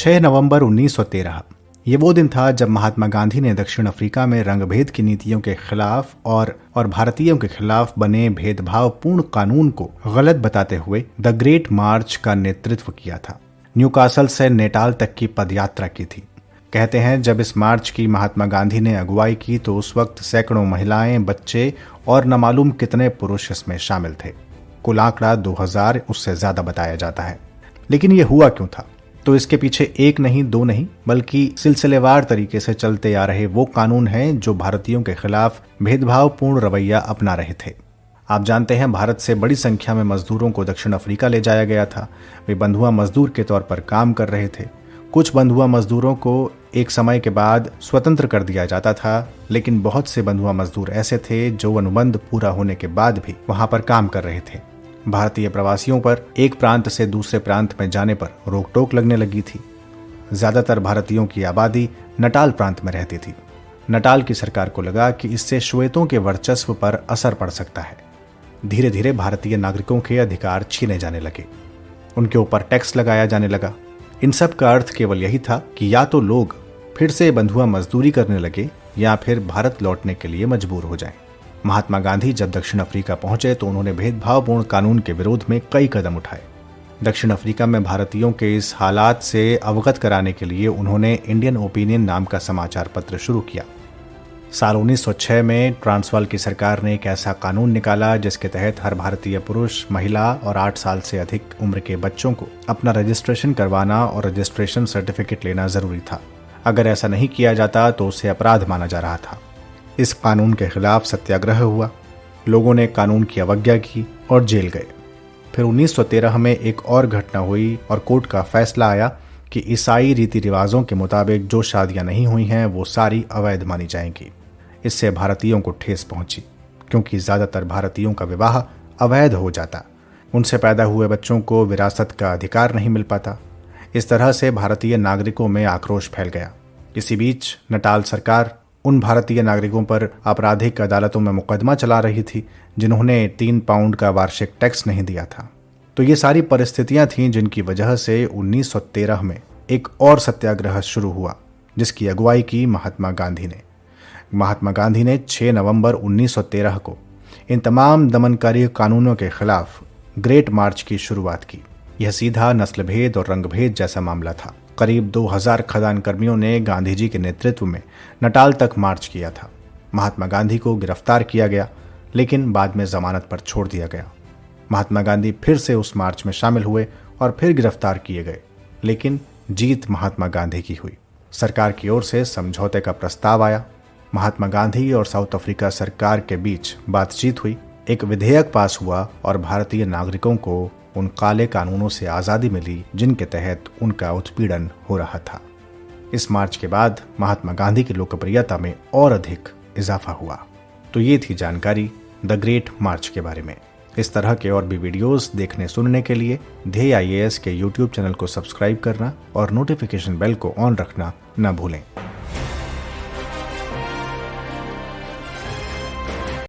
6 नवंबर 1913 ये वो दिन था जब महात्मा गांधी ने दक्षिण अफ्रीका में रंगभेद की नीतियों के खिलाफ और भारतीयों के खिलाफ बने भेदभावपूर्ण कानून को गलत बताते हुए द ग्रेट मार्च का नेतृत्व किया था। न्यूकासल से नेटाल तक की पदयात्रा की थी। कहते हैं जब इस मार्च की महात्मा गांधी ने अगुवाई की तो उस वक्त सैकड़ों महिलाएं, बच्चे और न मालूम कितने पुरुष इसमें शामिल थे। कुल आंकड़ा 2000 उससे ज्यादा बताया जाता है। लेकिन ये हुआ क्यों था? तो इसके पीछे एक नहीं, दो नहीं, बल्कि सिलसिलेवार तरीके से चलते आ रहे वो कानून हैं जो भारतीयों के खिलाफ भेदभावपूर्ण रवैया अपना रहे थे। आप जानते हैं भारत से बड़ी संख्या में मजदूरों को दक्षिण अफ्रीका ले जाया गया था। वे बंधुआ मजदूर के तौर पर काम कर रहे थे। कुछ बंधुआ मजदूरों को एक समय के बाद स्वतंत्र कर दिया जाता था, लेकिन बहुत से बंधुआ मजदूर ऐसे थे जो अनुबंध पूरा होने के बाद भी वहां पर काम कर रहे थे। भारतीय प्रवासियों पर एक प्रांत से दूसरे प्रांत में जाने पर रोक टोक लगने लगी थी। ज्यादातर भारतीयों की आबादी नटाल प्रांत में रहती थी। नटाल की सरकार को लगा कि इससे श्वेतों के वर्चस्व पर असर पड़ सकता है। धीरे धीरे भारतीय नागरिकों के अधिकार छीने जाने लगे। उनके ऊपर टैक्स लगाया जाने लगा। इन सब का अर्थ केवल यही था कि या तो लोग फिर से बंधुआ मजदूरी करने लगे या फिर भारत लौटने के लिए मजबूर हो जाएं। महात्मा गांधी जब दक्षिण अफ्रीका पहुंचे तो उन्होंने भेदभावपूर्ण कानून के विरोध में कई कदम उठाए। दक्षिण अफ्रीका में भारतीयों के इस हालात से अवगत कराने के लिए उन्होंने इंडियन ओपिनियन नाम का समाचार पत्र शुरू किया। साल 1906 में ट्रांसवाल की सरकार ने एक ऐसा कानून निकाला जिसके तहत हर भारतीय पुरुष, महिला और 8 साल से अधिक उम्र के बच्चों को अपना रजिस्ट्रेशन करवाना और रजिस्ट्रेशन सर्टिफिकेट लेना जरूरी था। अगर ऐसा नहीं किया जाता तो उसे अपराध माना जा रहा था। इस कानून के खिलाफ सत्याग्रह हुआ। लोगों ने कानून की अवज्ञा की और जेल गए। फिर 1913 में एक और घटना हुई और कोर्ट का फैसला आया कि ईसाई रीति रिवाजों के मुताबिक जो शादियां नहीं हुई हैं वो सारी अवैध मानी जाएंगी। इससे भारतीयों को ठेस पहुंची, क्योंकि ज्यादातर भारतीयों का विवाह अवैध हो जाता। उनसे पैदा हुए बच्चों को विरासत का अधिकार नहीं मिल पाता। इस तरह से भारतीय नागरिकों में आक्रोश फैल गया। इसी बीच नटाल सरकार उन भारतीय नागरिकों पर आपराधिक अदालतों में मुकदमा चला रही थी जिन्होंने 3 पाउंड का वार्षिक टैक्स नहीं दिया था। तो ये सारी परिस्थितियां थीं जिनकी वजह से 1913 में एक और सत्याग्रह शुरू हुआ, जिसकी अगुवाई की महात्मा गांधी ने। महात्मा गांधी ने 6 नवंबर 1913 को इन तमाम दमनकारी कानूनों के खिलाफ ग्रेट मार्च की शुरुआत की। यह सीधा नस्लभेद और रंगभेद जैसा मामला था। करीब 2000 खदान कर्मियों ने गांधी जी के नेतृत्व में नटाल तक मार्च किया था। महात्मा गांधी को गिरफ्तार किया गया, लेकिन बाद में जमानत पर छोड़ दिया गया। महात्मा गांधी फिर से उस मार्च में शामिल हुए और फिर गिरफ्तार किए गए, लेकिन जीत महात्मा गांधी की हुई। सरकार की ओर से समझौते का प्रस्ताव आया। महात्मा गांधी और साउथ अफ्रीका सरकार के बीच बातचीत हुई। एक विधेयक पास हुआ और भारतीय नागरिकों को उन काले कानूनों से आजादी मिली जिनके तहत उनका उत्पीड़न हो रहा था। इस मार्च के बाद महात्मा गांधी की लोकप्रियता में और अधिक इजाफा हुआ। तो ये थी जानकारी द ग्रेट मार्च के बारे में। इस तरह के और भी वीडियोस देखने सुनने के लिए ध्येय IAS के YouTube चैनल को सब्सक्राइब करना और नोटिफिकेशन बेल को ऑन रखना न भूलें।